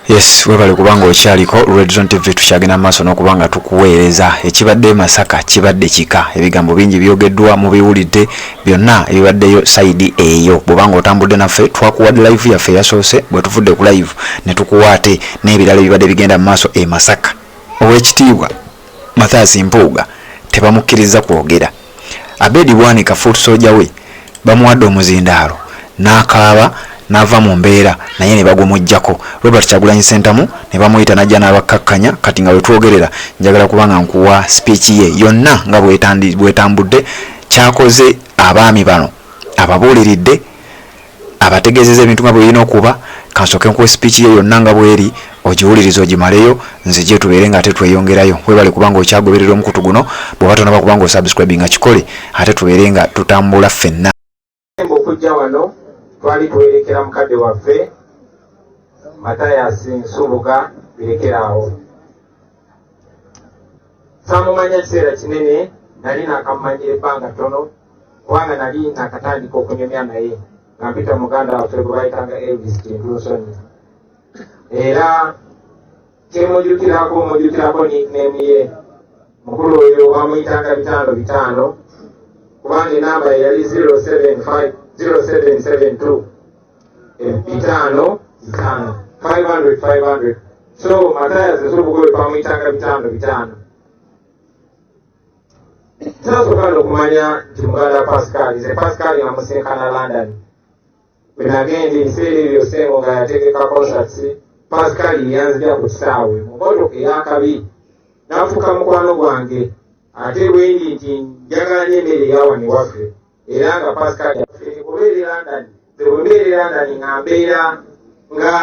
Yes, webale kubanga okyaliko Red Zone TV tukyagenda maaso n'okubanga tukuweereza ekibadde Masaka kibadde kika ebigambo bingi byogeddwa mu biwulidde byonna ebibaddeyo side eyo bw'obanga otambudde naffe twakuwadde live yaffe yasoose bwe tuvudde ku live ne tukuwaate n'ebirala ebibadde bigenda mu maaso e Masaka. Ow'ekitiibwa Mathias Mpuuga tebamukkiriza kwogera. Abedi Bwanika Foot Soldier we bamuwadde omuzindaalo n'akaaba n'ava mu mbeera naye ne bagumujjako. Robert Kyagulanyi Ssentamu ne bamuyita najja n'abakkakkanya kati nga wetwogerera njagala kubanga nkuwa speech ye yonna nga bwetambudde kyakoze abaami bano ababuuliridde abategeezeza ebintu nga bwe birina okuba. Kansooke nkuwa speech ye yonna nga bweri ogiwuliriza ogimaleyo nzije tubeere nga ate tweyongerayo. Webale kubanga okyagoberera omukutu guno bw'oba tonaba kubanga osubscribe nga kikole ate tubeere nga tutambula ffenna. Okujja wano twali tuwerekera mukadde waffe Mathias Nsubuga birekeraawo. Samumanya kiseera kinene nali nakamumanyira ebbanga ttono kubanga nali nakatandika okunyumya naye nga mpita muganda waffe gwe bayitanga Elvis Kintunsonyi. Era mujjukirako nickname ye mukulu oyo bamuyitanga bitano bitano kubanga enamba yali 0772 bitano 500. So Mathias Nsubuga oyo bamuyitanga bitano bitano. Sasokana okumanya nti muganda Pascal ze Pascal yamusinkana London bwe nagenda ebiseera ebyo Ssengo nga yategeka concerts. Pascal yanzija ku kisaawe mu motoka eyakabi n'afuuka mukwano gwange ate bwendi nti njagala n'emmere eyawani waffe era nga Pascal okubeera London bwebeera London nga mbeera nga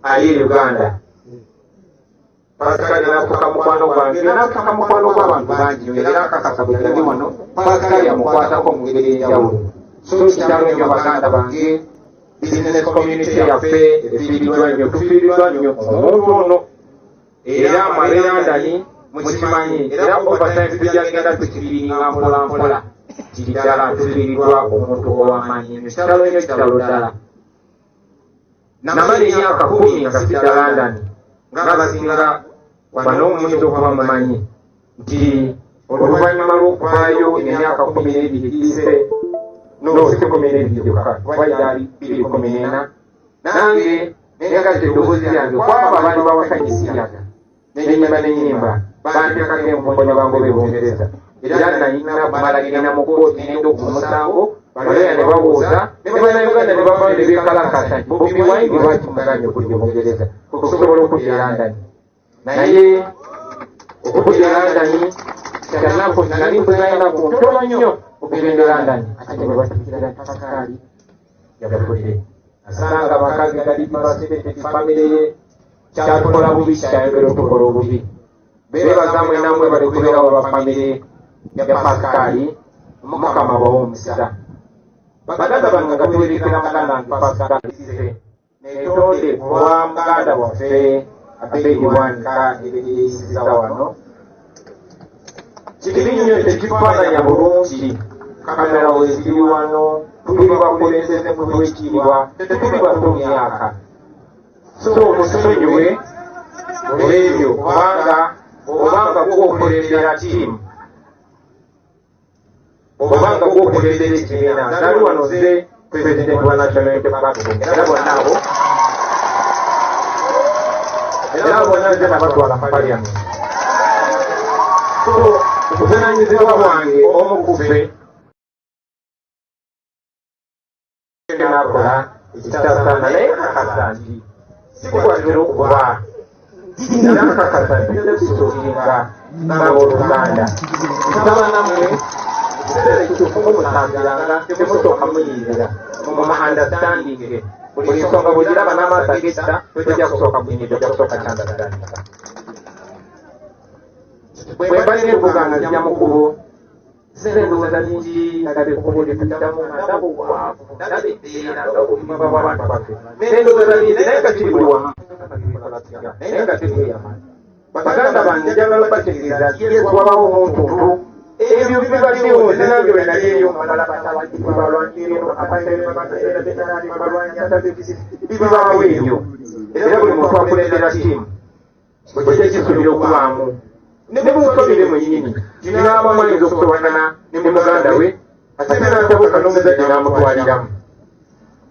ali Uganda. Pascal n'afuuka mukwano gwange n'afuuka mukwano gw'abantu bangi era akakasa bwe yali wano Pascal yamukwatako mu ngeri enjawulo. So kitalo nnyo baganda bange business community yaffe efiiriddwa nnyo tufiiriddwa nnyo omuntu ono era amale London mukimanyi era overtime tujagenda tukifiiringa mpola mpola kiri ddala tufiiriddwa omuntu ow'amaanyi nnyo kitalo nnyo kitalo ddala. Namala emyaka 10 nga sifidda London nga basinga bano muyinza okuba mumanyi nti oluvannyuma lw'okuvaayo emyaka 12 giyise no 12 gyokka twali 2014 nange nengatta eddoboozi lyange kwaba baali bawakanyisiyaga nenyimba bantekako emponya bangobe Bungereza era nayina balagirana mu kooti nenda okumusango baloya ne babuuza ne bannayuganda ne bavayo ne beekalakasa nti Bobi Wine lwaki muganye okudya Bungereza okusobola okudya London. Naye okudya London kyanaako nali mpuzayinaku ntono nnyo okugenda London ate bwe batukira Pascal yabafudde asanga bakazi gali devastated family ye kyatukola bubi kyayogera otukola obubi. Beebaza mwena mwe bali kubeerawo ba family ya Pascal Mukama bawe omukisa. Baganda bano nga tuwerekera muganda nti Pascal netonde kuba muganda waffe Abedi Bwanika ebiyisiza wano kiri nnyo tekifaananya bulungi. Kamera weziri wano tuli bakulembeze mu wekitiibwa tetuli bato myaka so musonyiwe olw'ebyo obanga gwokulembera tiimu obanga gwokulembera ekibiina nali wano ze president wa National Unity Platform era bonna nze nabatwala parliament. So obuvunaanyizibwa bwange omu ku ffe nakola ekitasaana naye kakasa nti sikwatira okuba nakakasa ntisokiringa ng'abooluganda nsaba nammwe ekiseera ekituufu mumusambiranga temusooka muyingira mu understanding buli nsonga bwegiraba n'amaaso agetta tojja kusooka kunyira ojja kusooka kyandagandika bwe balina evuga nga zijja mu kkubo zirendowooza nyingi ndabe ekkubo lyetuddamu ndaba obwavu ndaba ebbeera ndaba obulima bw'abantu baffe n'endowooza nyingi naye nga kiri buli wamu naye nga tekuyama. Baganda bange njagala bategeeza nti Yesu wabawo omuntu ebyo bibaddewo nange bwe naliyo malabatabalwanyi bibaawo ebyo era buli muntu akulembera ttiimu bwe kisobola okubaamu ne bumusomere mwennyini kinaaba mwayinza okusobagana ne muganda we ate n'atabuka n'omuzadde n'amutwaliramu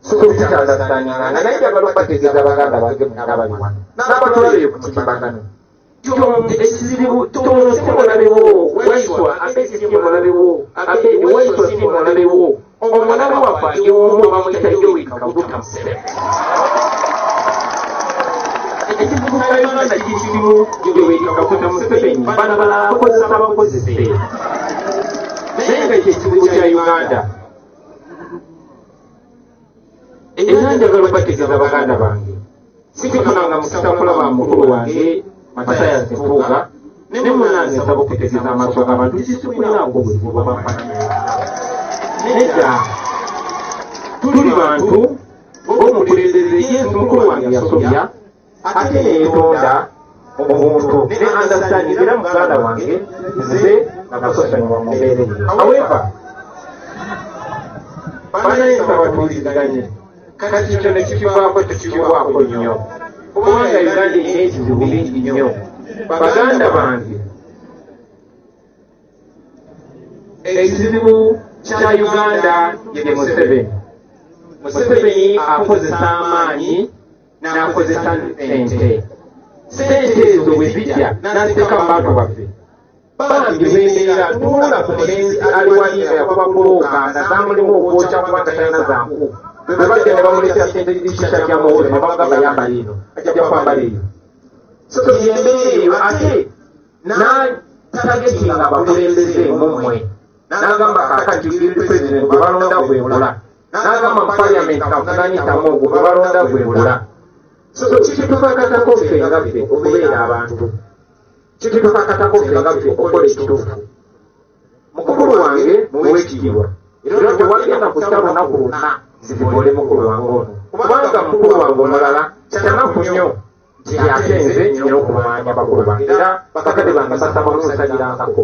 sokikyazasanyanga naye njagala okubategeeza baganda bange abali wano n'abatulabeyo ku mutimbagano ekizibu tono si mulabewo waiswa ate si mulabewo ate waiswa si mulabewo omulabe waffe aliwomu bamuyita Yoweri Kaguta Museveni ekizibu kya Uganda kirimu Yoweri Kaguta Museveni bano balala bakozesa bakozese naye nga ekizibu kya Uganda era njagala okubategeeza baganda bange sikifunanga mukisa kulaba mukulu wange Mataya Nfuuga ne munnange nsaba okutegeeza amaaso g'abantu kisikulinaako obuzibu bw'amafanana nedda tuli bantu ng'omukulembeze Yesu mukulu wange yasobya ate neetonda omuntu ne understanding era muganda wange nze nakasosonyiwa mu mbeera eyo however banaye nsaba tuwuliziganye kati kyo ne kikivaako tekikibwako nnyo kubanga Uganda erina ekizibu bingi nnyo baganda bange ekizibu kya Uganda ye Museveni akozesa amaanyi n'akozesa sente ezo bwe zijja n'aziteeka mu bantu baffe bambi bembeera tuula ku mulenzi ali wali nga yakuba bulooka nga zamulimu okwokya kubanga talina zanku bwe badde ne bamuleetera sente z'ekikya kya muwole ne bamugamba yambala eno ajja kwambala eyo so yembeera eyo ate n'atagetinga abakulembeze mumwe n'agamba kakati president gwe balonda gwebula n'agamba mu parliament kafunanyitamu ogwo gwe balonda gwebula so kitupakatako ffe nga ffe okubeera abantu kitupakatako ffe nga ffe okukola ekituufu mukulu wange muwe ekitiibwa era tewagenda kussa lunaku lwonna zivole mukulu wange ono kubanga mukulu wange omulala kyanaku nnyo nti ate nze nyina okumanya bakulu bange era bakadde bange basaba munsagirankako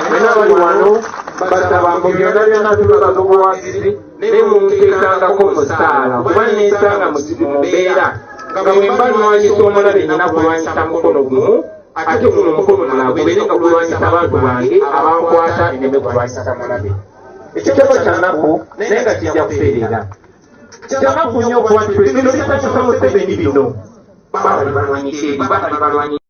nena abali wano basaba mu byonna byonna tubabaza obuwagizi ne munteekangako musaala kuba nensanga mu mbeera nga bwe mba nwanyisa omulabe nina kulwanyisa mukono gumu ate guno omukono mulala gubeere nga gulwanyisa abantu bange abankwata eneme kulwanyisa mulabe ekitabo kyanaku naye nga kijja kutereera kyanaku nnyo okuba nti bino bisatusa Museveni bino babali balwanyisa eri babali balwanyisa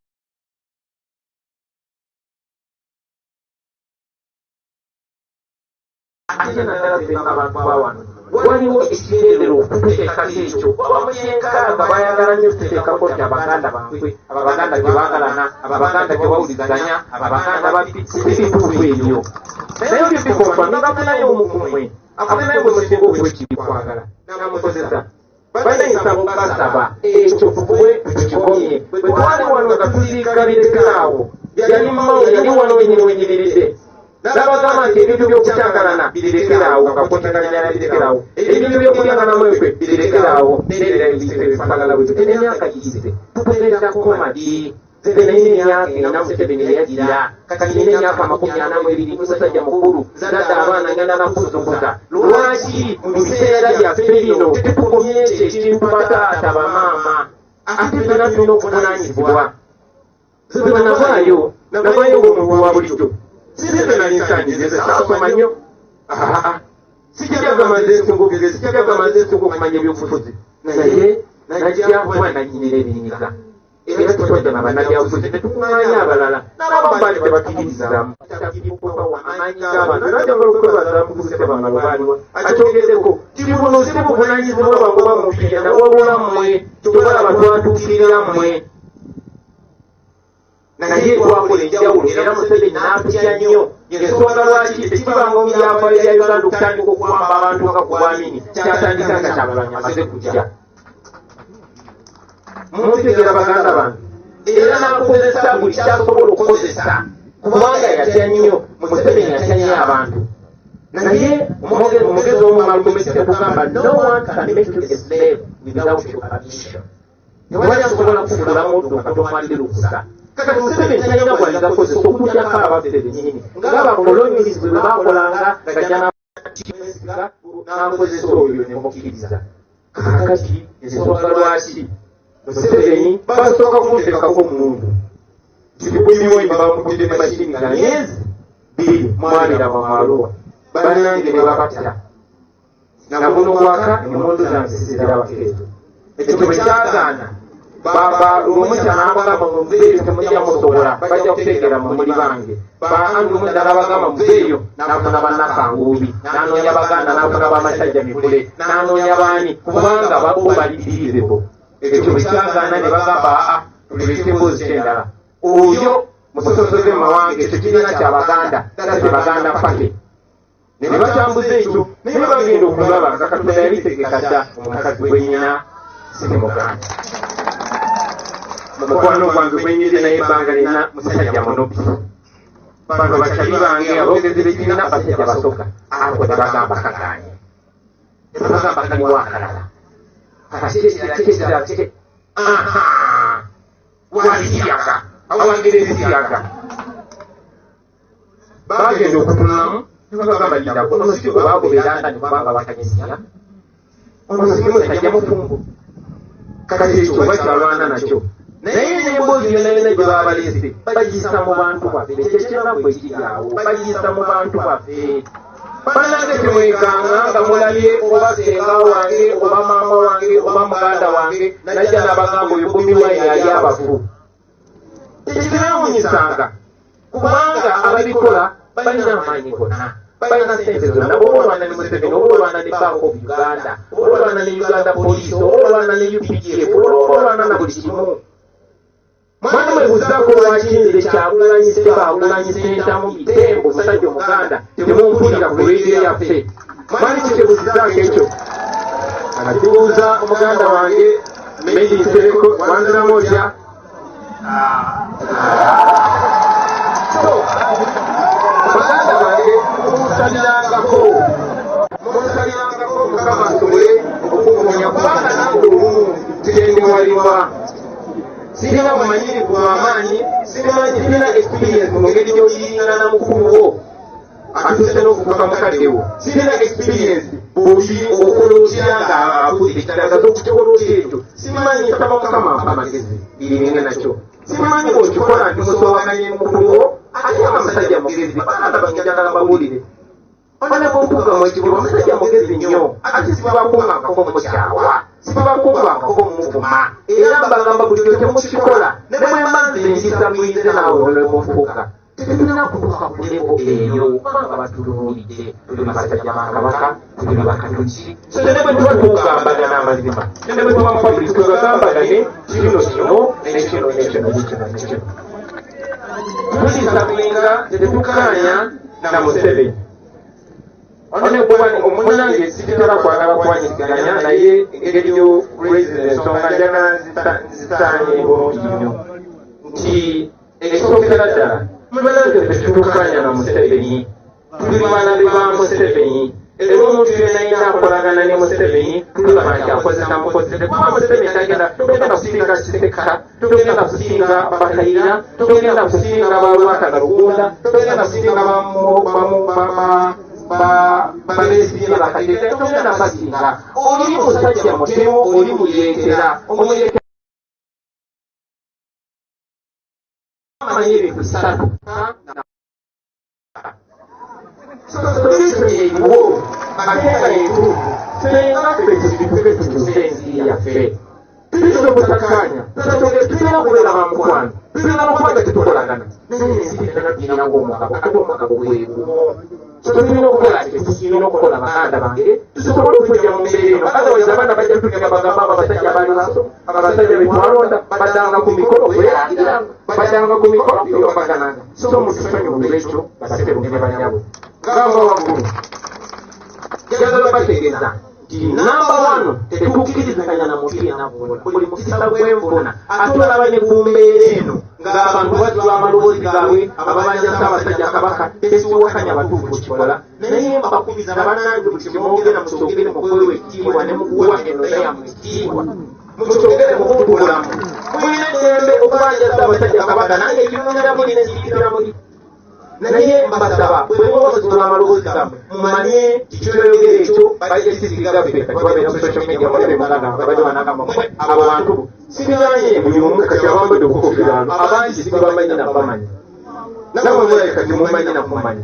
ate naddala fenga abantu bawano waliwo ekigendero okututeekako ekyo abamukyenkaaga bayagala nnyo tuteekako nti abaganda baffe abaganda tebagalana abaganda tebawuliziganya abaganda babituufu ebyo naye ebyo bikolwa nibafunayo omukumwe afunayo bwe musinga okuwekiri kwagala namukozesa banayisaba okubasaba ekyo tukube tukikomye bwe twali wano nga tuliika birekeraawo yali wano wenyiriridde n'abagamba nti ebintu by'okukyankalana birekeraawo kakotekalanyala birekeraawo ebintu by'okulyanganamu ekwe birekeraawo n'ebira ebiyise ebipagala bwe tutera emyaka giyize tutegereza kukoma ddi nze nayina emyaka ena Museveni yagira kati nina emyaka 42 musajja mukulu zadde abaana ngenda nakuzukuza lwaki mu biseera byaffe bino tetukomye ekyo ekintu bataata bamaama ate fena tulina okuvunaanyizibwa nze bwe navaayo ng'omuntu wa bulijjo sibebe nalinsanyize saasoma nnyo sijagamaze ensingugeze sijagamaze ensinga okumanya ebyobufuzi naye najja kuba nanyinira ebinyiga era tutwadde nabanabyabufuzi netukuŋŋaanya abalala n'abo baali tebakkiririzamu amaanyi g'abantu era njagala okwebaza mukuzise banga lwebaaliwa akyogezeko kiri buno si buvunanyizibwa bange oba mupiira nawabula mmwe tebalaba twatuukirira mmwe naye twakola enjawulo era Museveni n'atutya nnyo ensonga lwaki tekibanga mu byafaayo bya Uganda okutandika okuwamba abantu nga ku bwamini kyatandika nga kyabalwanyi amaze kujja muntegeera baganda bange era n'akozesa buli kyasobola okukozesa kubanga yatya nnyo Museveni yatya nnyo abantu naye omugezi omumalumesi yakugamba no one can make you a slave without your permission tewali asobola kufuula muddu nga tomwadde lukusa kati Museveni talina bwaliza kozesa okugyako abaffe bennyini ng'abakolonyizi bwe bakolanga gajja n'akozesa oyo ne mukkiriza. Kakati ensonga lwaki Museveni basooka kumuteekako omuntu tibikumiwe bamutidde ne mashini nga myezi 2 mwalira bamwalowa bannange ne babatta na buno bwaka emmundu zange sizirabako. Ekyo bwe kyagaana omusya n'abagamba muveeyo temujja musobola bajja kuteekera mu muli bange baandu muddala bagamba muveeyo n'afuna bannakanguubi n'anoonya baganda n'afuna bamasajja mikule n'anoonya baani kubanga babo balidiriirepo. Ekyo bwe kyagaana ne bagamba tuleke emboozi kyendala oyo musosoze mawange ekyo kirina kyabaganda gase baganda pake ne batambuza ekyo naye bagenda okulaba nga Katonda yabitegeka dda omukazi gwennyina sinemuganda. Mukwano gwange gwenyize naye ebbanga lina musajja munopi bano bakyali bange aboogezi bekiina basajja basooka ako ne bagamba kagaanye ne bagamba kaliwo akalala kakirala walisiyaga awangereza siyaga bagenda okutunulamu ne bagamba lidako ono si bwe bagoberanga ne kubanga bakanyisiya ono si musajja mufumbo kati ekyo bakyalwana nakyo naye n'emboozi yonna yonna gye baba baleese bagiyisa mu bantu baffe kyekiranaku ekiri awo bagiyisa mu bantu baffe. Bannange temwekanga nga mulabye oba senga wange oba maama wange oba muganda wange najja n'abagamba oyo Bobi Wine yali abafu. Tekirewunyisanga kubanga ababikola balina amaanyi gonna balina sente zonna. Bw'oba olwana ne Museveni oba olwana ne Bank of Uganda oba olwana ne Uganda Police oba olwana ne UPDF oba olwana na buli kimu. Mwana mwebuzaako lwaki nze Kyagulanyi Ssebaagulanyi Ssentamu Bitembo musajja Omuganda temumpulira ku leediyo yaffe. Mani kitebuzizaako ekyo atubuuza omuganda wange Meji Nsereko wanzira moja omuganda wange mumusalirangako Mukama asobole okukuwonya kubanga nange olumu tugendewalibwa. Sirina bumanyirivu bw'amaanyi, sirina experience mu ngeri gy'oyingana mukulu wo atuuse n'okufuuka mukadde wo. Sirina experience okola otya nga akuze ekitagaza okukola otya ekyo. Simanyi nsaba Mukama ampa amagezi biringe nakyo. Simanyi bw'okikola nti musoowaganye mukulu wo ate amusajja mugezi bana banjagala mbabuulire. Bana bw'okugamu ekibulo omusajja mugezi nnyo ate sibakungangako mukyawa sibakungangako muvuma era mbagamba bulijjo temukikola ne bwemba nze njisa muyinze naawe olwemufuuka tetulina kutuuka ku levo eyo kubanga batutunuulidde tuli basajja ba Kabaka tuli bakatuki so ne bwe tuba tugambagana amazima ne bwe tuba mu public twegagambagane kino nekino nekino tulisabinga tetukaanya na Museveni. Omunange sitera kwagala kwanyisiganya naye engeri y'okulwezera ensonga njagala nzitaanye bulungi nnyo nti ekisookera ddala munange tetutukanya na Museveni tuli balabe ba Museveni era omuntu yenna yenna akolagana ne Museveni tulaba nti akozesa mukozese kuba Museveni togenda kusinga Kisekka togenda kusinga Bakayira togenda kusinga balwatana Lugunda togenda kusinga balesibye bakatete togenda basinga oli musajja mutemu oli muyeekera omuyeekera amanyi ebintu 3 eriwo ate nga yetuufu fenga ffe tutusensi yaffe tulina obutakkaanya tulina okubeera bamukwano tulina n'okubaga tetukolagana naye ensi tulina ng'omugabo ate omugabo gwegumu tulina okukola tulina okukola baganda bange tusobole okujja mu mbeera eno otherwise abaana bajja tuliga bagamba abasajja baali basoma abasajja betwalonda baddanga ku mikolo bweragiranga baddanga ku mikolo byobagananga so mutusonyiwulira ekyo basebunge ne banyabo gamba waggulu njagala bategeeza nti namba 1 tetukkirizaganya na muntu yenna buli mukisa gw'envuna ate olaba ne ku mbeera eno ng'abantu bajjula amaloboozi gaabwe ababanja Ssaabasajja Kabaka tesiwakanya batuufu kukikola naye mbakubiza bannange buli kyemwogera mukyogere mu kwewa ekitiibwa ne mukuwa eno neyamu ekitiibwa mukyogere mu buntubulamu mulina eddembe okuba banja Ssaabasajja Kabaka nange ekinyumira muli ne nsiikira muli naye mbasaba bwe muba musitula amaloboozi gammwe mumanye kikyoyogera ekyo bajja kisizigaffe babeera mu social media mulebe muganda bajja banagamba mmwe abo bantu sibiranye buli omu kati abambadde okukofirano abangi sibabamanyi nabamanyi namwe mulabye kati mumanyi namumanyi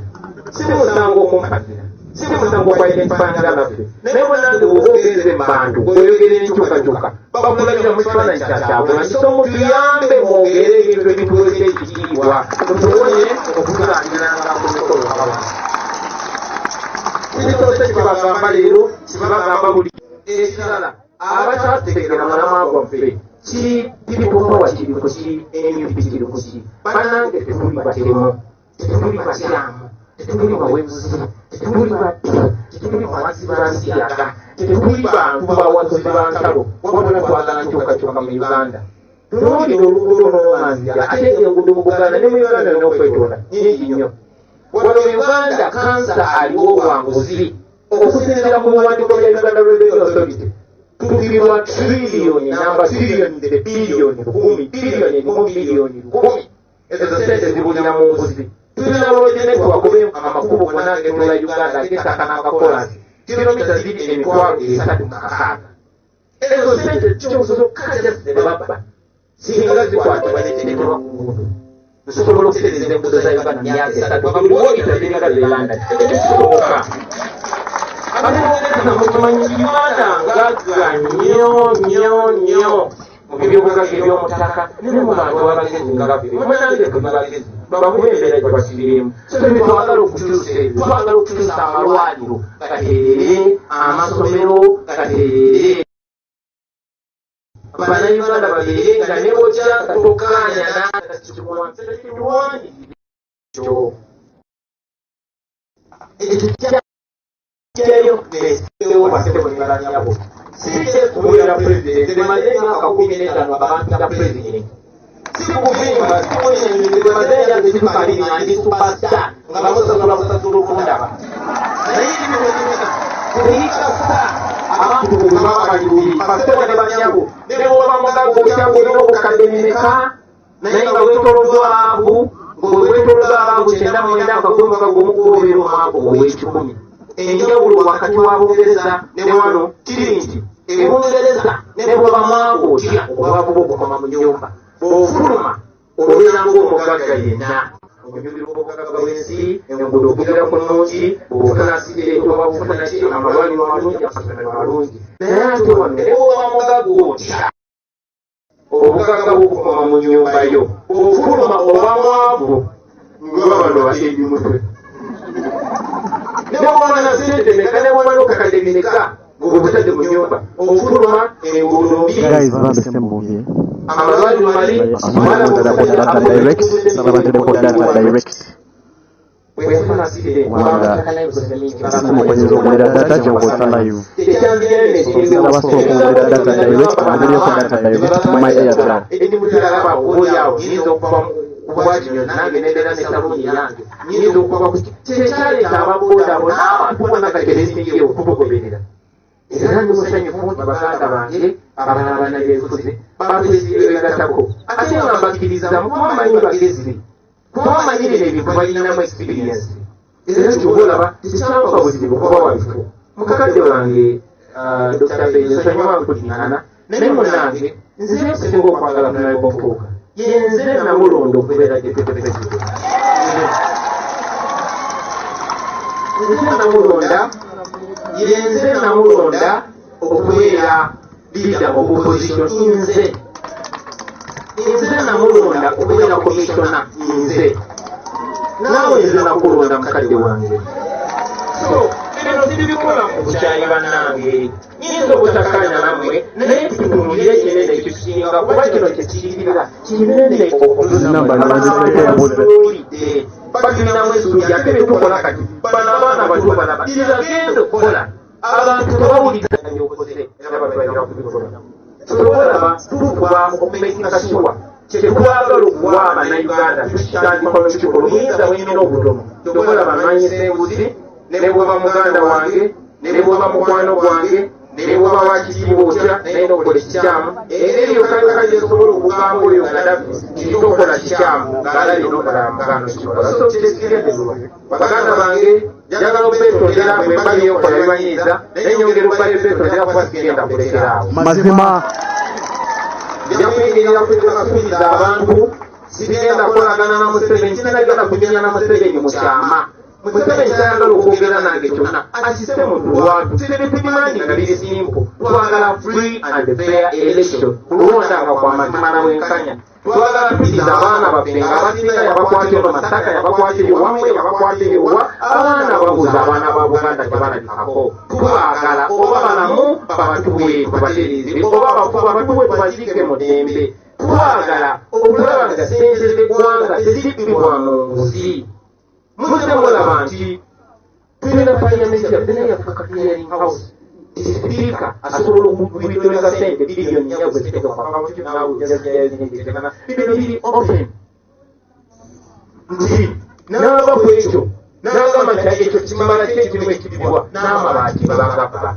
siri musango okumpagira siri musango okwidentifayinga naffe naye bwenange bwoba ogenze mu bantu oyogera enkyukakyuka bakulabira mu kifaananyi kyakyabwe kisomo tuyambe mwogere ebintu ebituweesa ekitiibwa tusobole okutulangiranga ku mikolo abantu kirikyose kibagamba leero kibagamba buli ekirala abakyategeera mulamwa gwaffe kiri popawa kiri ku ki NUP kiri ku ki bannange tetuli batemu tetuli basyamu tetuli bawebuzi tetuli tetuli bawazi bansiyaga tetuli bantu bawazi bansalo wabula twagala nkyukakyuka mu Uganda tunoolira oluguudo n'omanzira ate enguudo mu Buganda ne mu Uganda olina okwetonda nyingi nnyo wano Uganda kansa aliwo obwanguzi okusinziira mu biwandiiko bya Uganda Revenue Authority tupirwa triliyoni namba triliyoni de biliyoni 10 biliyoni 1 biliyoni 10 ezo sente zibulira mu nguzi tulina lwogene twakobe amakubo gonna agetwala Uganda agetaka n'akakolasi kilomita ziri 3,600 ezo sente kyozokka zebabba singa zikwatibwa neterekebwa ku nguudo tusobola okutereza enguudo za Uganda myaka 3 buli wooyita ziringa ziranda tekisoboka abategeeza mukimanyi Uganda ngagga nnyo mu byobugagga eby'omutaka ne mu bantu abagezi nga babiri mwenange tuli bagezi bakuba embeera gyebakirimu so twagala okukyusa amalwaliro gateerere amasomero gateerere bannayuganda babeere nga ne bojja tokkaanya ekyo eyo basebonyibalanyabo sikekubeera pulezidenti emaze emyaka 15 abantita pulezidenti sikuvimba simunyanyulimaze emyaka esitukabirina ndi supastar nga musasula busasula okundaba naye teyikasa abantu bwebaba bali bubi basebo ne banyabo ne bwoba mugago okyanga olina obukadde mimeka naye nga weetoloddwa abavu ng'owetoloddwa abavu 99 akagwe mugago omukuba obeera omwaka ow'ekikumi enjawulo wakati wa Bungereza ne wano kiri nti ebungereza ne bwaba mwangu otya obwavu bw'okukoma mu nnyumba bw'ofuluma obeera ng'omugagga yenna onyumirwa obugagga bw'ensi enguudo okugera ku nnungi bw'ofuna sireeti oba bufuna ki amalwaliro malungi amasomero malungi naye ate wanne ne bwaba mugagga otya obugagga bw'okukoma mu nnyumba yo bw'ofuluma oba mwavu ngaba bano bateebi mutwe ne bwaba na sente meka ne bwaba n'okakadde meka ng'obutadde mu nnyumba ofuluma enguudo mbi amalwaliro mali bwefuna sireeti endimutulaba oboolyawo nyinza okuva kubwakinyo nange nembeera ne saluuni yange nyinza okuva kyekyaleeta ababoodabo n'abantu bonna kateresingiye okutugoberera era ndi musanyufu nti baganda bange abalala bannabyenfuzi batwezibegatako ate nga mbakkiriza mukubamanyi bagezi kubamanyirira ebintu balinamu experience era kyoba olaba tekyampa buzibu kuba wabifu mukakadde wange Dr. Beyo nsonyiwa nkuliŋŋana naye munnange nze singa okwagala kunaleko nfuuka yenze namulondo okubeera deputy president yenze namulonda okubeera leader of opposition nze namulonda okubeera commissioner nze naawe nze nakulonda mukadde wange so bino sibikola mu bukyayi bannange nyinza obutakkaanya nammwe naye tutunulire ekinene ekikusinga kuba kino kyekiyirira kinene okutuulidde bagirinamu essuubi ate betukola kati bano abaana bato balaba tiragenda okukola abantu tebawulizanya okoze era batwalira kubikola tolaba tukuba okumakinga sure kyetwagala okuwa abannayuganda tukitandika olukikolo muyinza bwemina obutono tokola bamanyisa enguzi ne bweba muganda wange ne bweba mukwano gwange ne bw'oba wakitiibwa otya naye n'okola ekikyamu era eyo kaka gyesobola okugamba oyo Gaddafi nti tokola kikyamu ng'alabye n'omulala muganda okikola so kyekigendezebwa baganda bange njagala okwetondera bwe mba byeyokola bibanyiiza naye nyongera okubala ebyetondera kuba sigenda kulekera awo mazima nja kuyingirira kasuubiza abantu sigenda kukolagana na Museveni sinagenda kunyanya na Museveni mu kyama Museveni kyayagala okwogera nange kyonna asise mu lwatu tebitumanyi nga biri simple twagala free and fair election kulondanga kwa mazima na bwenkanya twagala tukiza abaana baffe nga abasinga yabakwata eno Masaka yabakwata eyo Wamwe yabakwata eyo wa abaana babuza abaana ba Buganda tebalabikako twagala oba balamu babatuwe tubatereeze oba bafu babatuwe tubasiike mu ddembe twagala okulaba nga sente z'eggwanga tezibbibwa mu nguzi muze mulaba nti tulina parliament yaffe naye yafuuka clearing house sipiika asobola okubitoleza sente biliyoni 4 bwe ziteeka kwa akaunti naawe jaziyazingitekana bino biri open nti n'aba ku ekyo n'agamba nti ekyo kimala kyekirimu ekibibwa n'amabaati babagapa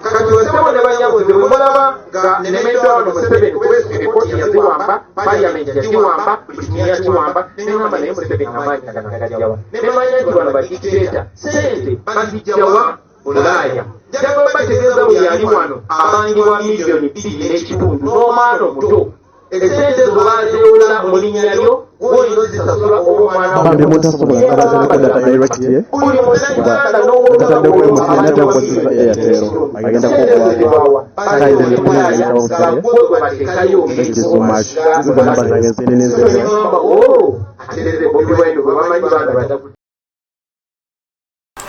kati basebo ne banyabuze bwe mulaba nga nemeddwa wano Museveni kwesukira ekkooti yaziwamba parliament yakiwamba buli kimu yakiwamba neŋamba naye Museveni amaanyi gajjawa nemanya nti wano badikiteeta sente bazijjawa Bulaaya njagala bategeeza buli ali wano abangibwa miliyoni 2.5 n'omwana omuto esente zo bazeewola mu linnya lyo gw'olina ozisasula oba omwana bambi mutasobola abazaleko data direct ye buli munnayuganda atadde ku emusiina atakozesa Airtel agenda kukubawa kaize nepulira ayitawo busale thank you so much zizo namba zange zininizeo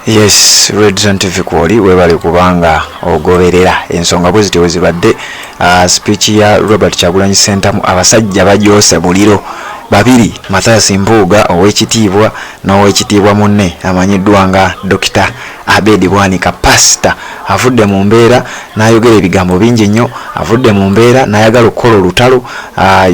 Yes, Redzone TV kwoli webale kubanga ogoberera ensonga bwe zitiwe zibadde speech ya Robert Kyagulanyi Center mu abasajja bajose buliro babiri Mathias Mpuuga ow'ekitiibwa n'ow'ekitiibwa munne amanyiddwa nga Dr. Abedi Bwanika Pastor avudde mu mbeera n'ayogera ebigambo bingi nnyo avudde mu mbeera n'ayagala okukola olutalo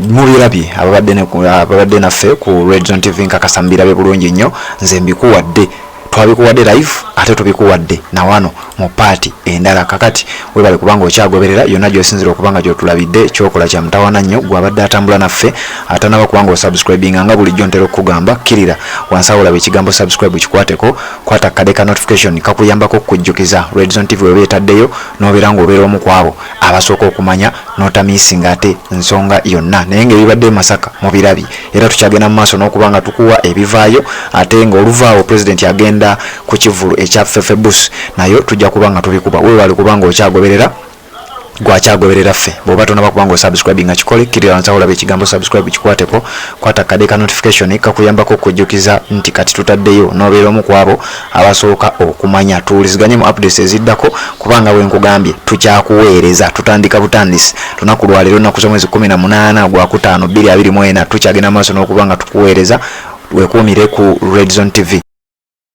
mubirabye ababadde naffe ku Redzone TV nkakasa mbirabe bulungi nnyo nze mbikuwadde twabikuwadde live ate tubikuwadde na wano mu party endala kakati webale kubanga okyagoberera yonna gy'osinzira okubanga gy'otulabidde kyokola kya mutawana nnyo gwabadde atambula naffe atanaba kubanga osubscribinga nga bulijjo ntera okugamba kirira wansawulaba ekigambo subscribe kikwateko kwata kadeka notification kakuyambako okujjukiza Redzone TV weba etaddeyo n'obeera ng'obeera omu ku abo abasooka okumanya n'otamiisinga ate nsonga yonna naye ng'ebibadde Masaka mu birabye era tukyagenda mu maaso n'okubanga tukuwa ebivaayo ate ng'oluvaawo president agenda ku kivulu ekya Fefebus nayo tujja kubanga tubikuba wewe wali kubanga okyagoberera gwakyagoberera ffe bw'oba tonaba kubanga osubscribe nga kikole kirira nsawula bekigambo subscribe kikwateko kwata kadeka notification kakuyambako okujjukiza nti kati tutaddeyo n'obeera omu ku abo abasooka okumanya tuwuliziganye mu updates eziddako kubanga bwe nkugambye tukyakuweereza tutandika butandisi lunaku lwa leero nnaku z'omwezi 18 gwa 5 2024 tukyagenda maaso n'okubanga tukuweereza wekuumire ku Redzone TV.